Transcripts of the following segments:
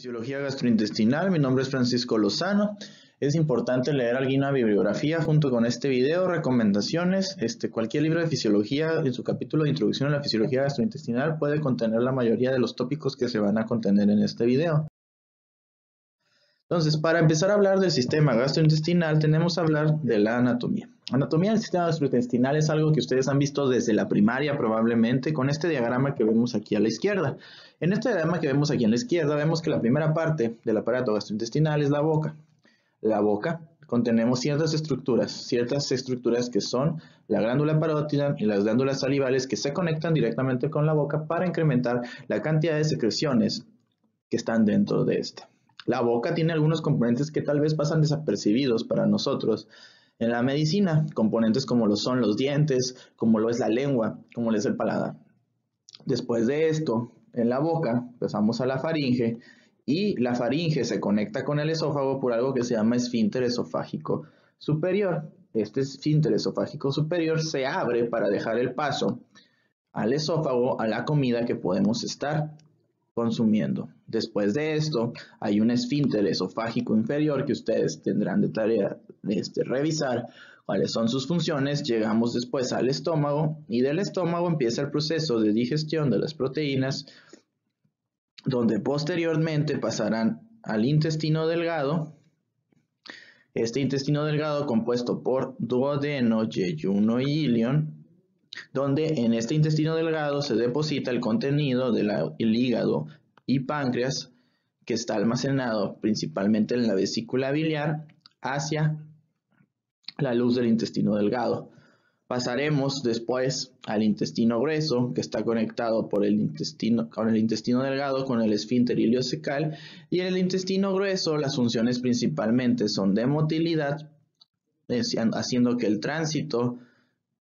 Fisiología gastrointestinal, mi nombre es Francisco Lozano. Es importante leer alguna bibliografía junto con este video, recomendaciones. Cualquier libro de fisiología en su capítulo de introducción a la fisiología gastrointestinal puede contener la mayoría de los tópicos que se van a contener en este video. Entonces, para empezar a hablar del sistema gastrointestinal, tenemos que hablar de la anatomía. Anatomía del sistema gastrointestinal es algo que ustedes han visto desde la primaria probablemente con este diagrama que vemos aquí a la izquierda. En este diagrama que vemos aquí a la izquierda vemos que la primera parte del aparato gastrointestinal es la boca. La boca contenemos ciertas estructuras que son la glándula parótida y las glándulas salivales que se conectan directamente con la boca para incrementar la cantidad de secreciones que están dentro de esta. La boca tiene algunos componentes que tal vez pasan desapercibidos para nosotros en la medicina, componentes como lo son los dientes, como lo es la lengua, como lo es el paladar. Después de esto, en la boca pasamos a la faringe y la faringe se conecta con el esófago por algo que se llama esfínter esofágico superior. Este esfínter esofágico superior se abre para dejar el paso al esófago, a la comida que podemos estar consumiendo. Después de esto, hay un esfínter esofágico inferior que ustedes tendrán de tarea revisar cuáles son sus funciones. Llegamos después al estómago y del estómago empieza el proceso de digestión de las proteínas, donde posteriormente pasarán al intestino delgado. Este intestino delgado compuesto por duodeno, yeyuno y ilion, donde en este intestino delgado se deposita el contenido del hígado y páncreas que está almacenado principalmente en la vesícula biliar hacia la luz del intestino delgado. Pasaremos después al intestino grueso, que está conectado con el intestino delgado con el esfínter iliocecal, y en el intestino grueso las funciones principalmente son de motilidad, haciendo que el tránsito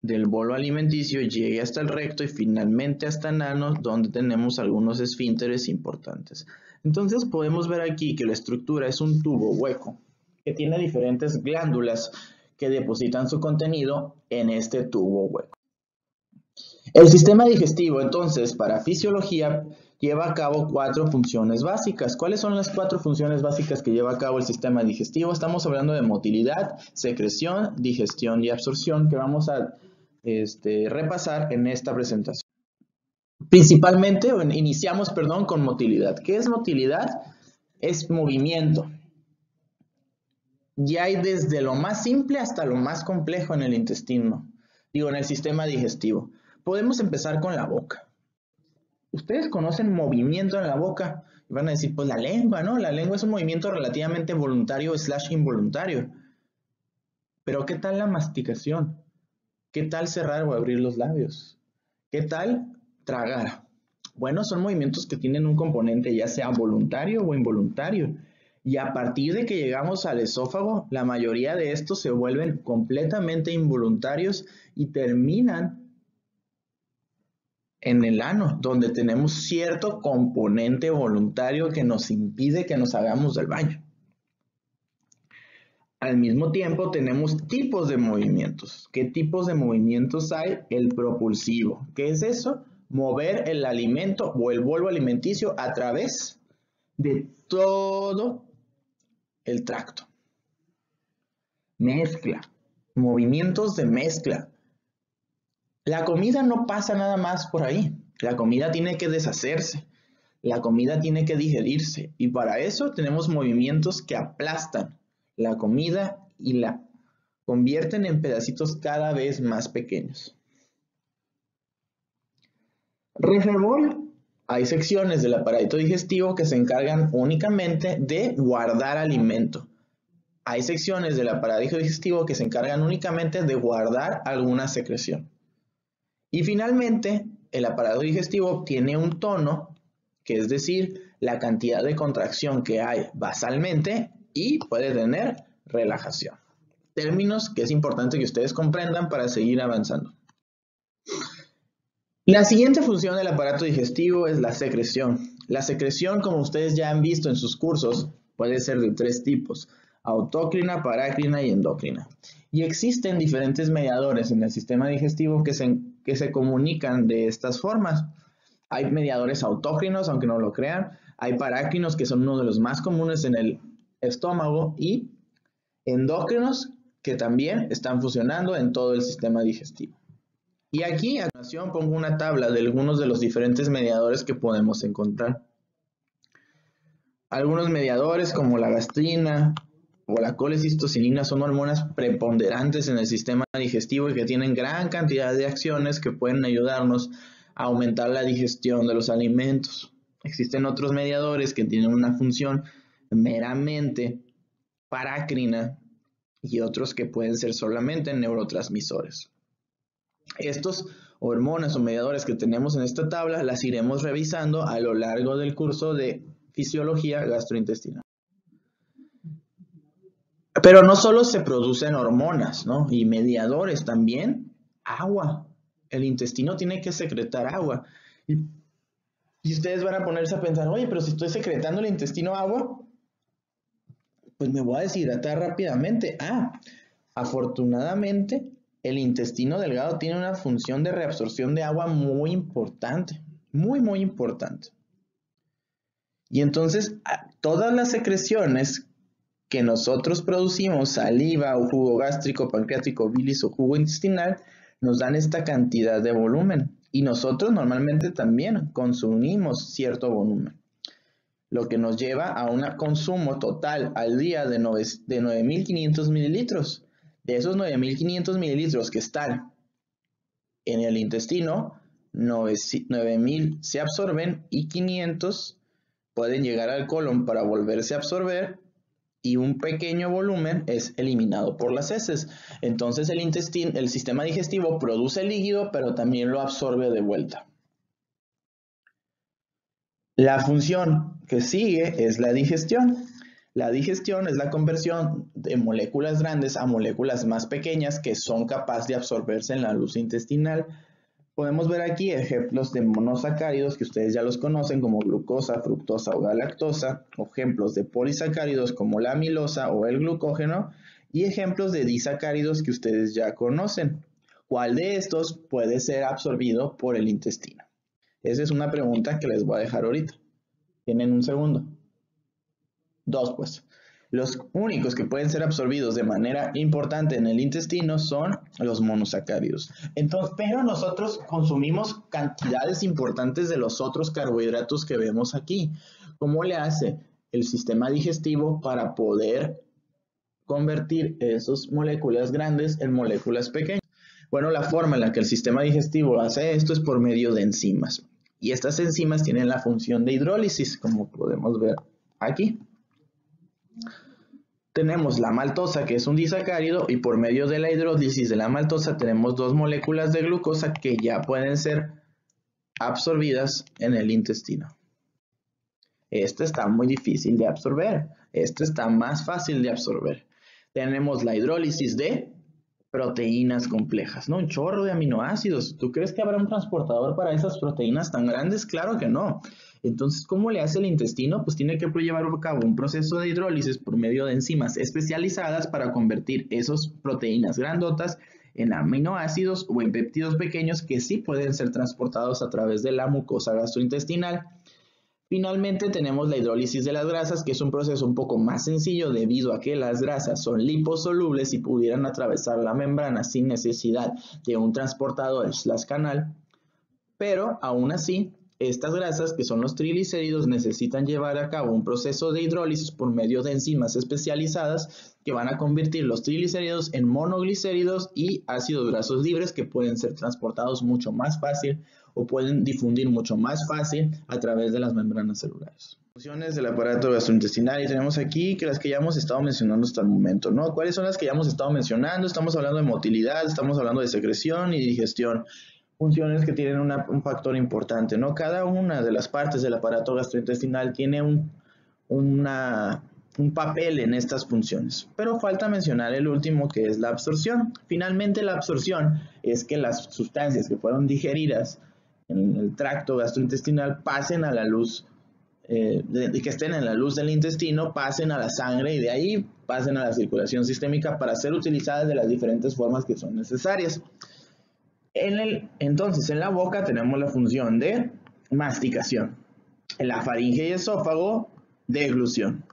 del bolo alimenticio llegue hasta el recto y finalmente hasta el ano, donde tenemos algunos esfínteres importantes. Entonces podemos ver aquí que la estructura es un tubo hueco que tiene diferentes glándulas que depositan su contenido en este tubo hueco. El sistema digestivo, entonces, para fisiología, lleva a cabo 4 funciones básicas. ¿Cuáles son las 4 funciones básicas que lleva a cabo el sistema digestivo? Estamos hablando de motilidad, secreción, digestión y absorción, que vamos a repasar en esta presentación. Principalmente, iniciamos con motilidad. ¿Qué es motilidad? Es movimiento. Y hay desde lo más simple hasta lo más complejo en el intestino, en el sistema digestivo. Podemos empezar con la boca. Ustedes conocen movimiento en la boca y van a decir, pues la lengua, ¿no? La lengua es un movimiento relativamente voluntario / involuntario. Pero ¿qué tal la masticación? ¿Qué tal cerrar o abrir los labios? ¿Qué tal tragar? Bueno, son movimientos que tienen un componente ya sea voluntario o involuntario. Y a partir de que llegamos al esófago, la mayoría de estos se vuelven completamente involuntarios y terminan en el ano, donde tenemos cierto componente voluntario que nos impide que nos hagamos del baño. Al mismo tiempo tenemos tipos de movimientos. ¿Qué tipos de movimientos hay? El propulsivo. ¿Qué es eso? Mover el alimento o el bolo alimenticio a través de todo el tracto. Mezcla. Movimientos de mezcla. La comida no pasa nada más por ahí. La comida tiene que deshacerse. La comida tiene que digerirse. Y para eso tenemos movimientos que aplastan la comida y la convierten en pedacitos cada vez más pequeños. Reservorio. Hay secciones del aparato digestivo que se encargan únicamente de guardar alimento. Hay secciones del aparato digestivo que se encargan únicamente de guardar alguna secreción. Y finalmente, el aparato digestivo tiene un tono, que es decir, la cantidad de contracción que hay basalmente y puede tener relajación. Términos que es importante que ustedes comprendan para seguir avanzando. La siguiente función del aparato digestivo es la secreción. La secreción, como ustedes ya han visto en sus cursos, puede ser de 3 tipos: autócrina, parácrina y endócrina. Y existen diferentes mediadores en el sistema digestivo que se comunican de estas formas. Hay mediadores autócrinos, aunque no lo crean. Hay parácrinos, que son uno de los más comunes en el estómago, y endócrinos, que también están funcionando en todo el sistema digestivo. Y aquí a continuación pongo una tabla de algunos de los diferentes mediadores que podemos encontrar. Algunos mediadores como la gastrina o la colecistocinina son hormonas preponderantes en el sistema digestivo y que tienen gran cantidad de acciones que pueden ayudarnos a aumentar la digestión de los alimentos. Existen otros mediadores que tienen una función meramente parácrina y otros que pueden ser solamente neurotransmisores. Estos hormonas o mediadores que tenemos en esta tabla las iremos revisando a lo largo del curso de fisiología gastrointestinal. Pero no solo se producen hormonas, ¿no? Y mediadores, también agua. El intestino tiene que secretar agua. Y ustedes van a ponerse a pensar, oye, pero si estoy secretando el intestino agua, pues me voy a deshidratar rápidamente. Afortunadamente, el intestino delgado tiene una función de reabsorción de agua muy importante, muy importante. Y entonces, todas las secreciones que nosotros producimos, saliva o jugo gástrico, pancreático, bilis o jugo intestinal, nos dan esta cantidad de volumen. Y nosotros normalmente también consumimos cierto volumen, lo que nos lleva a un consumo total al día de 9.500 mililitros. De esos 9.500 mililitros que están en el intestino, 9.000 se absorben y 500 pueden llegar al colon para volverse a absorber, y un pequeño volumen es eliminado por las heces. Entonces el sistema digestivo produce líquido, pero también lo absorbe de vuelta. La función que sigue es la digestión. La digestión es la conversión de moléculas grandes a moléculas más pequeñas que son capaces de absorberse en la luz intestinal. Podemos ver aquí ejemplos de monosacáridos que ustedes ya los conocen, como glucosa, fructosa o galactosa, ejemplos de polisacáridos como la amilosa o el glucógeno, y ejemplos de disacáridos que ustedes ya conocen. ¿Cuál de estos puede ser absorbido por el intestino? Esa es una pregunta que les voy a dejar ahorita. ¿Tienen un segundo? Dos, pues. Los únicos que pueden ser absorbidos de manera importante en el intestino son los monosacáridos. Entonces, pero nosotros consumimos cantidades importantes de los otros carbohidratos que vemos aquí. ¿Cómo le hace el sistema digestivo para poder convertir esas moléculas grandes en moléculas pequeñas? Bueno, la forma en la que el sistema digestivo hace esto es por medio de enzimas. Y estas enzimas tienen la función de hidrólisis, como podemos ver aquí. Tenemos la maltosa, que es un disacárido, y por medio de la hidrólisis de la maltosa tenemos dos moléculas de glucosa que ya pueden ser absorbidas en el intestino. Esta está muy difícil de absorber. Esta está más fácil de absorber. Tenemos la hidrólisis de proteínas complejas, ¿no? Un chorro de aminoácidos. ¿Tú crees que habrá un transportador para esas proteínas tan grandes? Claro que no. Entonces, ¿cómo le hace el intestino? Pues tiene que llevar a cabo un proceso de hidrólisis por medio de enzimas especializadas para convertir esas proteínas grandotas en aminoácidos o en péptidos pequeños que sí pueden ser transportados a través de la mucosa gastrointestinal. Finalmente tenemos la hidrólisis de las grasas, que es un proceso un poco más sencillo debido a que las grasas son liposolubles y pudieran atravesar la membrana sin necesidad de un transportador canal, pero aún así estas grasas, que son los triglicéridos, necesitan llevar a cabo un proceso de hidrólisis por medio de enzimas especializadas que van a convertir los triglicéridos en monoglicéridos y ácidos grasos libres que pueden ser transportados mucho más fácil o pueden difundir mucho más fácil a través de las membranas celulares. Funciones del aparato gastrointestinal, y tenemos aquí que las que ya hemos estado mencionando hasta el momento, ¿no? ¿Cuáles son las que ya hemos estado mencionando? Estamos hablando de motilidad, estamos hablando de secreción y digestión. Funciones que tienen un factor importante, ¿no? Cada una de las partes del aparato gastrointestinal tiene un papel en estas funciones, pero falta mencionar el último, que es la absorción. Finalmente, la absorción es que las sustancias que fueron digeridas en el tracto gastrointestinal pasen a la luz, que estén en la luz del intestino, pasen a la sangre y de ahí pasen a la circulación sistémica para ser utilizadas de las diferentes formas que son necesarias. Entonces, en la boca tenemos la función de masticación. En la faringe y esófago, deglución.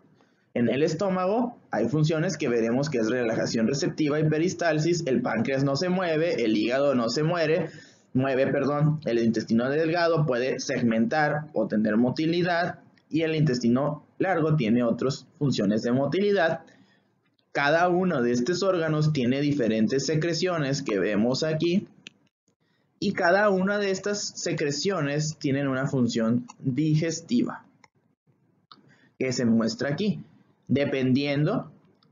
En el estómago hay funciones que veremos que es relajación receptiva y peristalsis, el páncreas no se mueve, el hígado no se mueve, el intestino delgado puede segmentar o tener motilidad y el intestino largo tiene otras funciones de motilidad. Cada uno de estos órganos tiene diferentes secreciones que vemos aquí y cada una de estas secreciones tienen una función digestiva que se muestra aquí. Dependiendo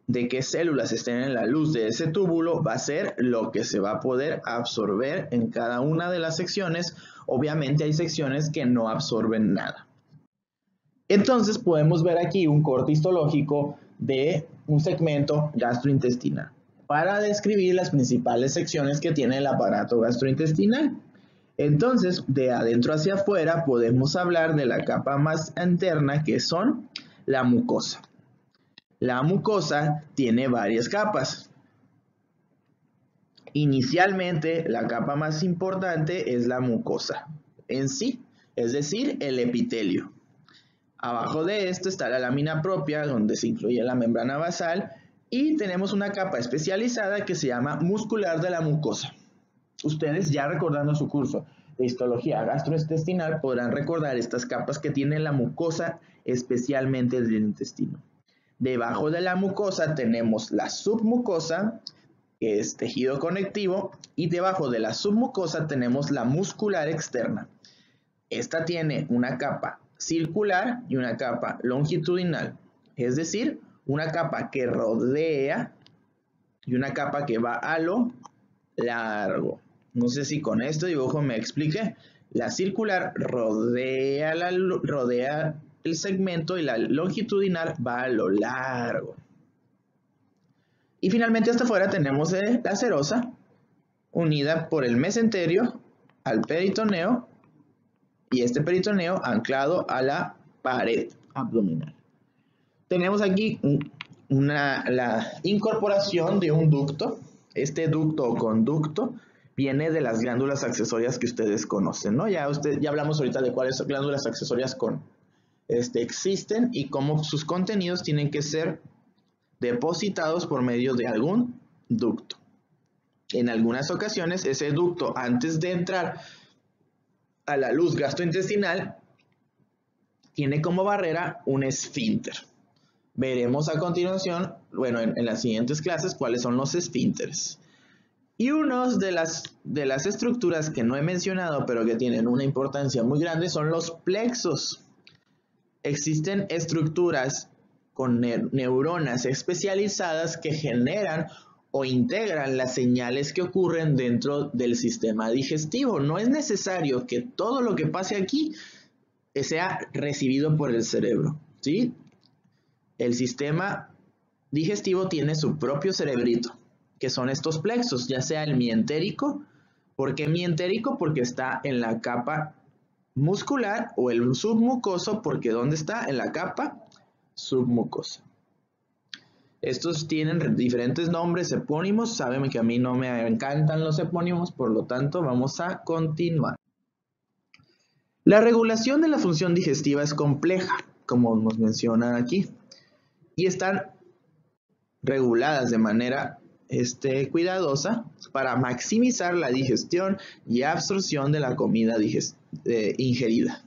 de qué células estén en la luz de ese túbulo, va a ser lo que se va a poder absorber en cada una de las secciones. Obviamente hay secciones que no absorben nada. Entonces podemos ver aquí un corte histológico de un segmento gastrointestinal para describir las principales secciones que tiene el aparato gastrointestinal. Entonces, de adentro hacia afuera podemos hablar de la capa más interna, que son la mucosa. La mucosa tiene varias capas. Inicialmente, la capa más importante es la mucosa en sí, es decir, el epitelio. Abajo de esto está la lámina propia, donde se incluye la membrana basal, y tenemos una capa especializada que se llama muscular de la mucosa. Ustedes, ya recordando su curso de histología gastrointestinal, podrán recordar estas capas que tiene la mucosa, especialmente del intestino. Debajo de la mucosa tenemos la submucosa, que es tejido conectivo, y debajo de la submucosa tenemos la muscular externa. Esta tiene una capa circular y una capa longitudinal, es decir, una capa que rodea y una capa que va a lo largo. No sé si con este dibujo me expliqué. La circular rodea el segmento y la longitudinal va a lo largo. Y finalmente hasta afuera tenemos la serosa, unida por el mesenterio al peritoneo, y este peritoneo anclado a la pared abdominal. Tenemos aquí la incorporación de un ducto. Este ducto o conducto viene de las glándulas accesorias que ustedes conocen, ¿no? Ya hablamos ahorita de cuáles glándulas accesorias existen y cómo sus contenidos tienen que ser depositados por medio de algún ducto. En algunas ocasiones, ese ducto, antes de entrar a la luz gastrointestinal, tiene como barrera un esfínter. Veremos a continuación, bueno, en las siguientes clases, cuáles son los esfínteres. Y una de las estructuras que no he mencionado, pero que tienen una importancia muy grande, son los plexos. Existen estructuras con neuronas especializadas que generan o integran las señales que ocurren dentro del sistema digestivo. No es necesario que todo lo que pase aquí sea recibido por el cerebro, ¿sí? El sistema digestivo tiene su propio cerebrito, que son estos plexos, ya sea el mientérico. ¿Por qué mientérico? Porque está en la capa muscular, o el submucoso, porque ¿dónde está? En la capa submucosa. Estos tienen diferentes nombres epónimos. Saben que a mí no me encantan los epónimos, por lo tanto vamos a continuar. La regulación de la función digestiva es compleja, como nos mencionan aquí, y están reguladas de manera cuidadosa para maximizar la digestión y absorción de la comida ingerida.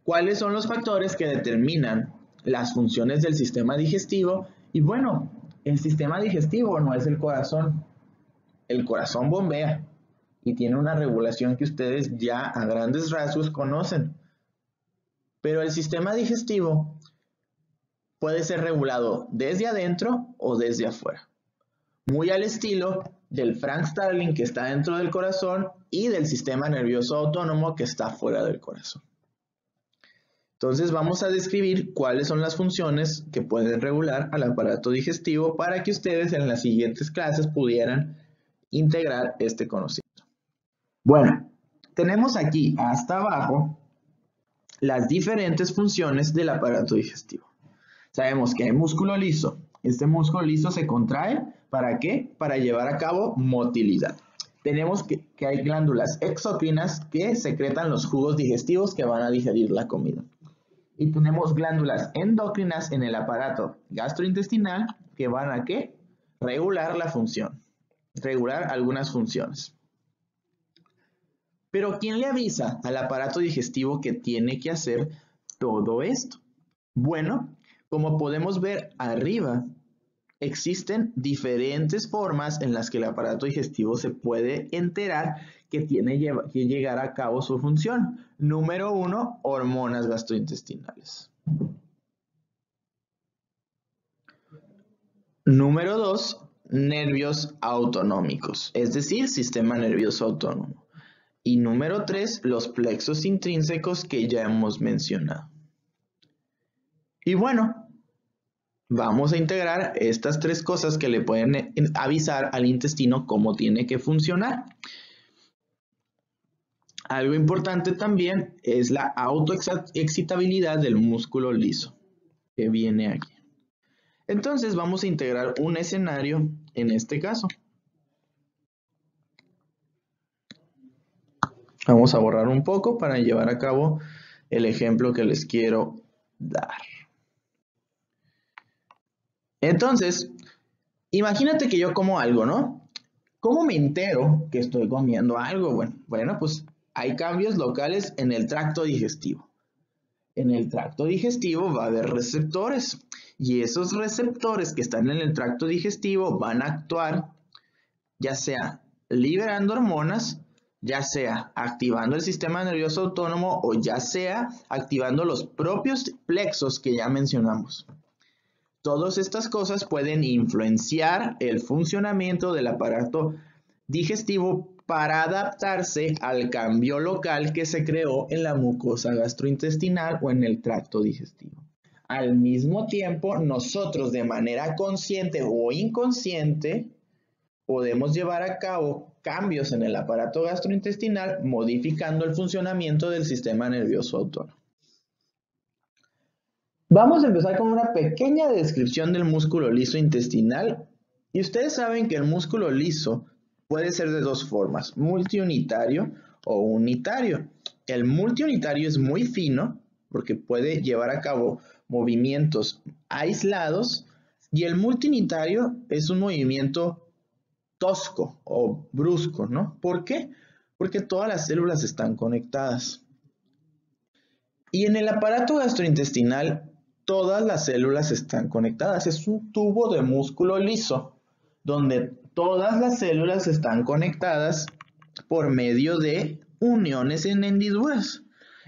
¿Cuáles son los factores que determinan las funciones del sistema digestivo? Y bueno, el sistema digestivo no es el corazón. El corazón bombea y tiene una regulación que ustedes ya a grandes rasgos conocen. Pero el sistema digestivo puede ser regulado desde adentro o desde afuera, muy al estilo del Frank Starling, que está dentro del corazón, y del sistema nervioso autónomo, que está fuera del corazón. Entonces vamos a describir cuáles son las funciones que pueden regular al aparato digestivo para que ustedes en las siguientes clases pudieran integrar este conocimiento. Bueno, tenemos aquí hasta abajo las diferentes funciones del aparato digestivo. Sabemos que hay músculo liso. Este músculo liso se contrae, ¿para qué? Para llevar a cabo motilidad. Tenemos que hay glándulas exócrinas que secretan los jugos digestivos que van a digerir la comida. Y tenemos glándulas endocrinas en el aparato gastrointestinal que van a ¿qué? Regular la función, regular algunas funciones. Pero ¿quién le avisa al aparato digestivo que tiene que hacer todo esto? Bueno, como podemos ver arriba, existen diferentes formas en las que el aparato digestivo se puede enterar que tiene que llegar a cabo su función. Número 1, hormonas gastrointestinales. Número 2, nervios autonómicos, es decir, sistema nervioso autónomo. Y número 3, los plexos intrínsecos que ya hemos mencionado. Y bueno, vamos a integrar estas tres cosas que le pueden avisar al intestino cómo tiene que funcionar. Algo importante también es la autoexcitabilidad del músculo liso, que viene aquí. Entonces vamos a integrar un escenario en este caso. Vamos a borrar un poco para llevar a cabo el ejemplo que les quiero dar. Entonces, imagínate que yo como algo, ¿no? ¿Cómo me entero que estoy comiendo algo? Bueno, pues hay cambios locales en el tracto digestivo. En el tracto digestivo va a haber receptores y esos receptores que están en el tracto digestivo van a actuar ya sea liberando hormonas, ya sea activando el sistema nervioso autónomo o ya sea activando los propios plexos que ya mencionamos. Todas estas cosas pueden influenciar el funcionamiento del aparato digestivo para adaptarse al cambio local que se creó en la mucosa gastrointestinal o en el tracto digestivo. Al mismo tiempo, nosotros de manera consciente o inconsciente podemos llevar a cabo cambios en el aparato gastrointestinal modificando el funcionamiento del sistema nervioso autónomo. Vamos a empezar con una pequeña descripción del músculo liso intestinal. Y ustedes saben que el músculo liso puede ser de dos formas, multiunitario o unitario. El multiunitario es muy fino porque puede llevar a cabo movimientos aislados y el multiunitario es un movimiento tosco o brusco, ¿no? ¿Por qué? Porque todas las células están conectadas. Y en el aparato gastrointestinal, todas las células están conectadas. Es un tubo de músculo liso, donde todas las células están conectadas por medio de uniones en hendiduras.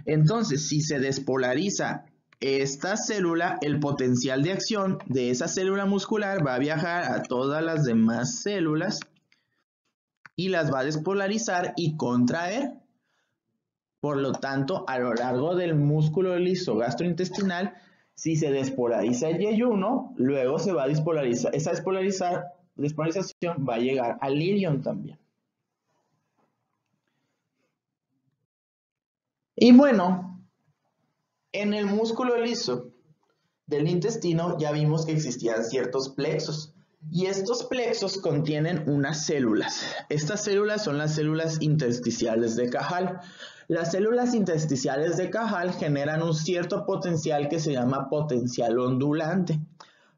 Entonces, si se despolariza esta célula, el potencial de acción de esa célula muscular va a viajar a todas las demás células y las va a despolarizar y contraer. Por lo tanto, a lo largo del músculo liso gastrointestinal, si se despolariza el Y1, luego se va a despolarizar. Esa despolarización va a llegar al ilion también. Y bueno, en el músculo liso del intestino ya vimos que existían ciertos plexos. Y estos plexos contienen unas células. Estas células son las células intersticiales de Cajal. Las células intersticiales de Cajal generan un cierto potencial que se llama potencial ondulante.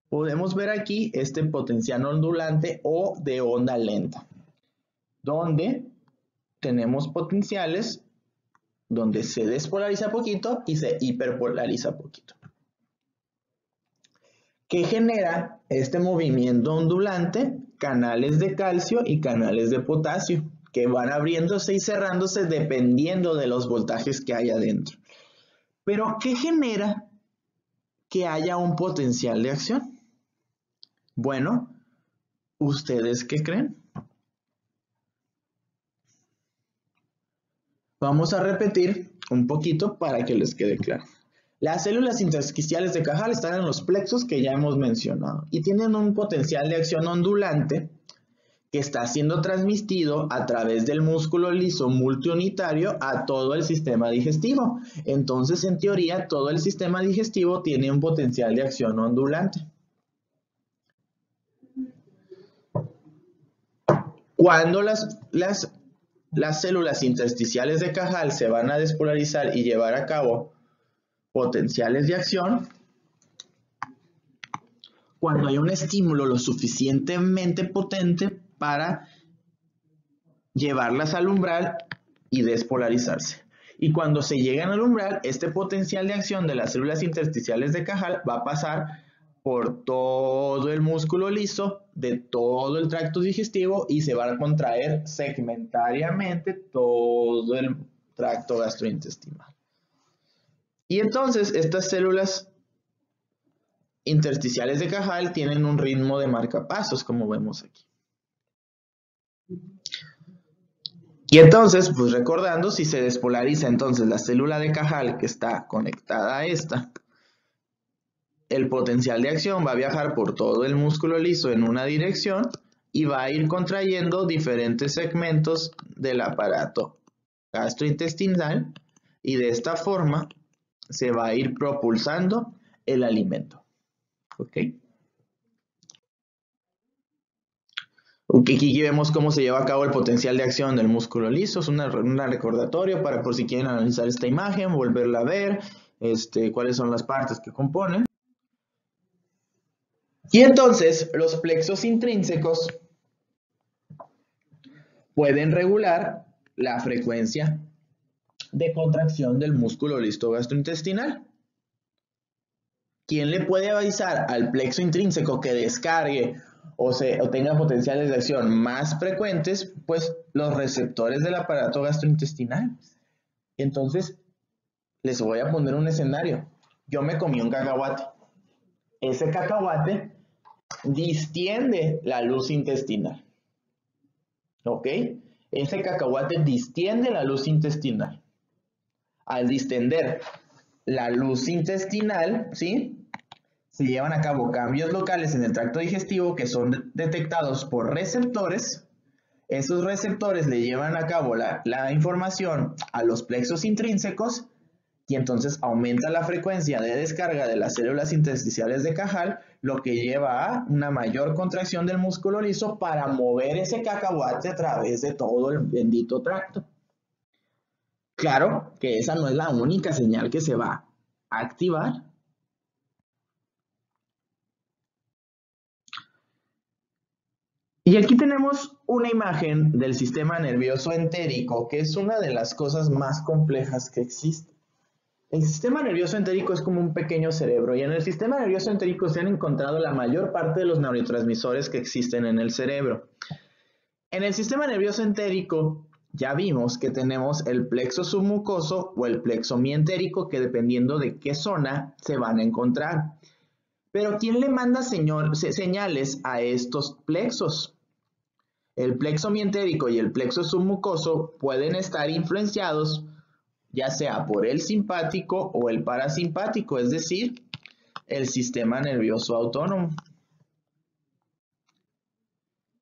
Podemos ver aquí este potencial ondulante o de onda lenta, donde tenemos potenciales donde se despolariza poquito y se hiperpolariza poquito. ¿Qué genera este movimiento ondulante? Canales de calcio y canales de potasio, que van abriéndose y cerrándose dependiendo de los voltajes que hay adentro. Pero, ¿qué genera que haya un potencial de acción? Bueno, ¿ustedes qué creen? Vamos a repetir un poquito para que les quede claro. Las células intersticiales de Cajal están en los plexos que ya hemos mencionado y tienen un potencial de acción ondulante que está siendo transmitido a través del músculo liso multiunitario a todo el sistema digestivo. Entonces, en teoría, todo el sistema digestivo tiene un potencial de acción ondulante. Cuando las células intersticiales de Cajal se van a despolarizar y llevar a cabo potenciales de acción cuando hay un estímulo lo suficientemente potente para llevarlas al umbral y despolarizarse. Y cuando se llegan al umbral, este potencial de acción de las células intersticiales de Cajal va a pasar por todo el músculo liso de todo el tracto digestivo y se va a contraer segmentariamente todo el tracto gastrointestinal. Y entonces estas células intersticiales de Cajal tienen un ritmo de marcapasos, como vemos aquí. Y entonces, pues recordando, si se despolariza entonces la célula de Cajal que está conectada a esta, el potencial de acción va a viajar por todo el músculo liso en una dirección y va a ir contrayendo diferentes segmentos del aparato gastrointestinal y de esta forma se va a ir propulsando el alimento. ¿Ok? Aquí vemos cómo se lleva a cabo el potencial de acción del músculo liso. Es un recordatorio para por si quieren analizar esta imagen, volverla a ver, cuáles son las partes que componen. Y entonces los plexos intrínsecos pueden regular la frecuencia de contracción del músculo liso gastrointestinal. ¿Quién le puede avisar al plexo intrínseco que descargue o tenga potenciales de acción más frecuentes? Pues los receptores del aparato gastrointestinal. Entonces, les voy a poner un escenario. Yo me comí un cacahuate. Ese cacahuate distiende la luz intestinal. ¿Ok? Ese cacahuate distiende la luz intestinal. Al distender la luz intestinal, ¿sí?, se llevan a cabo cambios locales en el tracto digestivo que son detectados por receptores. Esos receptores le llevan a cabo la información a los plexos intrínsecos y entonces aumenta la frecuencia de descarga de las células intersticiales de Cajal, lo que lleva a una mayor contracción del músculo liso para mover ese cacahuate a través de todo el bendito tracto. Claro que esa no es la única señal que se va a activar. Y aquí tenemos una imagen del sistema nervioso entérico, que es una de las cosas más complejas que existe. El sistema nervioso entérico es como un pequeño cerebro y en el sistema nervioso entérico se han encontrado la mayor parte de los neurotransmisores que existen en el cerebro. En el sistema nervioso entérico ya vimos que tenemos el plexo submucoso o el plexo mientérico, que dependiendo de qué zona se van a encontrar. Pero ¿quién le manda señales a estos plexos? El plexo mientérico y el plexo submucoso pueden estar influenciados ya sea por el simpático o el parasimpático, es decir, el sistema nervioso autónomo.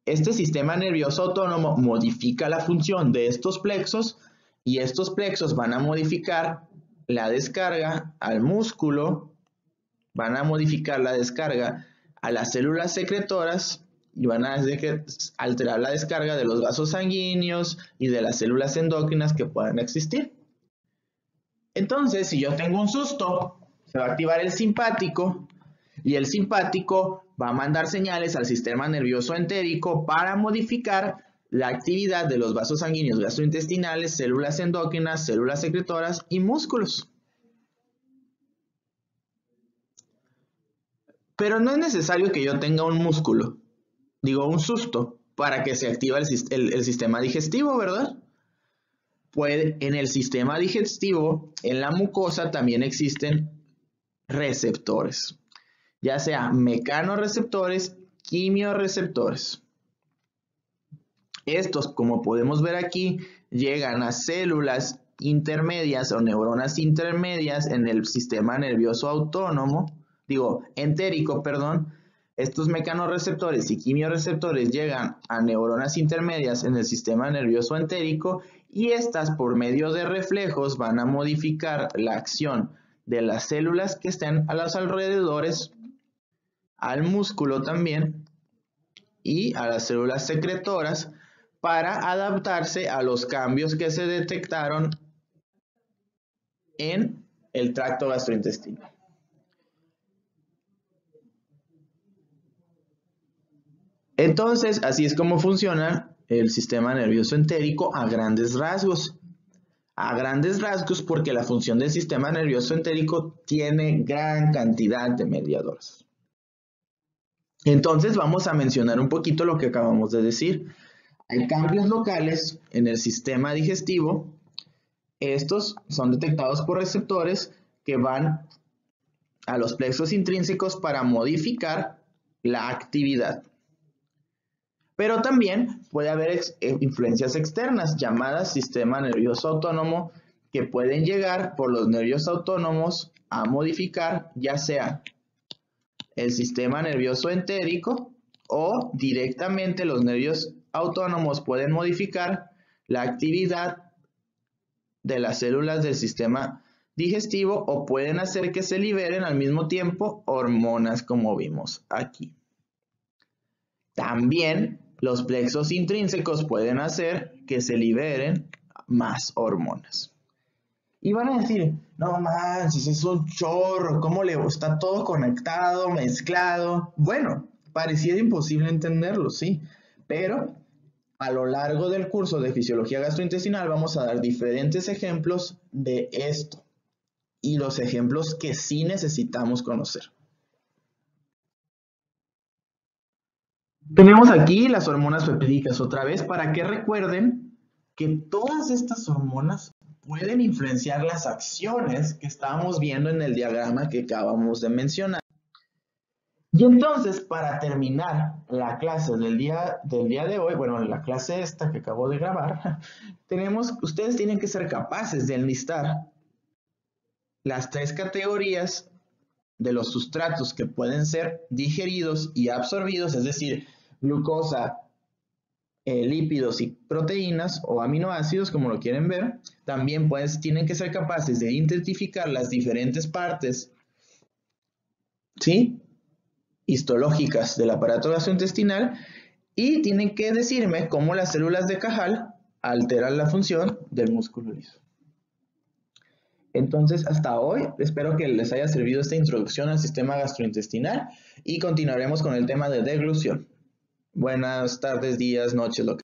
Este sistema nervioso autónomo modifica la función de estos plexos y estos plexos van a modificar la descarga al músculo, van a modificar la descarga a las células secretoras y van a alterar la descarga de los vasos sanguíneos y de las células endócrinas que puedan existir. Entonces, si yo tengo un susto, se va a activar el simpático y el simpático va a mandar señales al sistema nervioso entérico para modificar la actividad de los vasos sanguíneos gastrointestinales, células endócrinas, células secretoras y músculos. Pero no es necesario que yo tenga un susto, para que se active el sistema digestivo, ¿verdad? En el sistema digestivo, en la mucosa también existen receptores, ya sea mecanorreceptores, quimioreceptores. Estos, como podemos ver aquí, llegan a células intermedias o neuronas intermedias en el sistema nervioso entérico. Estos mecanorreceptores y quimioreceptores llegan a neuronas intermedias en el sistema nervioso entérico y estas, por medio de reflejos, van a modificar la acción de las células que estén a los alrededores, al músculo también y a las células secretoras para adaptarse a los cambios que se detectaron en el tracto gastrointestinal. Entonces, así es como funciona el sistema nervioso entérico a grandes rasgos. A grandes rasgos porque la función del sistema nervioso entérico tiene gran cantidad de mediadores. Entonces vamos a mencionar un poquito lo que acabamos de decir. Hay cambios locales en el sistema digestivo. Estos son detectados por receptores que van a los plexos intrínsecos para modificar la actividad. Pero también puede haber influencias externas llamadas sistema nervioso autónomo que pueden llegar por los nervios autónomos a modificar ya sea el sistema nervioso entérico o directamente los nervios autónomos pueden modificar la actividad de las células del sistema digestivo o pueden hacer que se liberen al mismo tiempo hormonas como vimos aquí. También los plexos intrínsecos pueden hacer que se liberen más hormonas. Y van a decir, no manches, es un chorro, ¿cómo le está todo conectado, mezclado? Bueno, pareciera imposible entenderlo, sí, pero a lo largo del curso de fisiología gastrointestinal vamos a dar diferentes ejemplos de esto y los ejemplos que sí necesitamos conocer. Tenemos aquí las hormonas peptídicas otra vez para que recuerden que todas estas hormonas pueden influenciar las acciones que estábamos viendo en el diagrama que acabamos de mencionar. Y entonces, para terminar la clase del día de hoy, bueno, la clase esta que acabo de grabar, ustedes tienen que ser capaces de enlistar las 3 categorías de los sustratos que pueden ser digeridos y absorbidos, es decir, glucosa, lípidos y proteínas o aminoácidos, como lo quieren ver. También tienen que ser capaces de identificar las diferentes partes, ¿sí?, histológicas del aparato gastrointestinal y tienen que decirme cómo las células de Cajal alteran la función del músculo liso. Entonces, hasta hoy, espero que les haya servido esta introducción al sistema gastrointestinal y continuaremos con el tema de deglución. Buenas tardes, días, noches, lo que